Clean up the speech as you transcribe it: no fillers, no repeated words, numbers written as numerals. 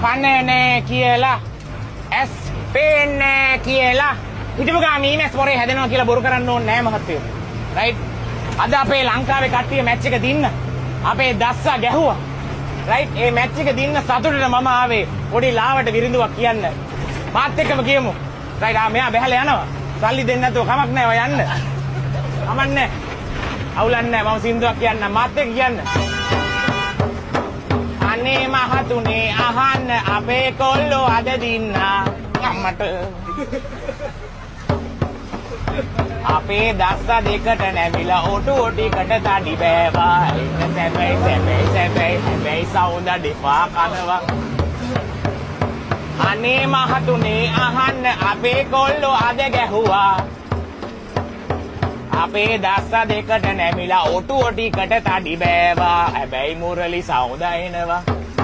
පන්නේ කියලා ඇස් පේන්නේ කියලා හිතමු ගාමී මැස් පොරේ හැදෙනවා කියලා බොරු කරන්න ඕනේ නෑ මහත්තයෝ. රයිට්. අද අපේ ලංකාවේ කට්ටිය මැච් එක දින්න අපේ දස්සා ගැහුවා. රයිට්. ඒ මැච් එක දින්න සතුටට මම ආවේ පොඩි ලාවට විරිඳුවක් කියන්න. මාත් එක්කම කියමු. රයිට්. මෙයා බැහැලා යනවා. සල්ලි දෙන්න නැතුව කමක් නෑ ඔය යන්න. කමන්නේ. අවුලක් නෑ මම සින්දුවක් කියන්නම් මාත් එක්ක කියන්න. අනේ මහතුනේ අහන්න අපේ කොල්ලෝ අද දින්න අම්මට අපේ දස්සා දෙකට නැමිලා ඔටු ටිකට තඩි බෑවා ඉන්න සැබැයි හැබැයි සවුද දෙපා කනවා අනේ මහතුනේ අහන්න අපේ කොල්ලෝ අද ගැහුවා අපේ දස්සා දෙකට නැමිලා ඔටු ටිකට තඩි බෑවා හැබැයි මුරලි සවුද එනවා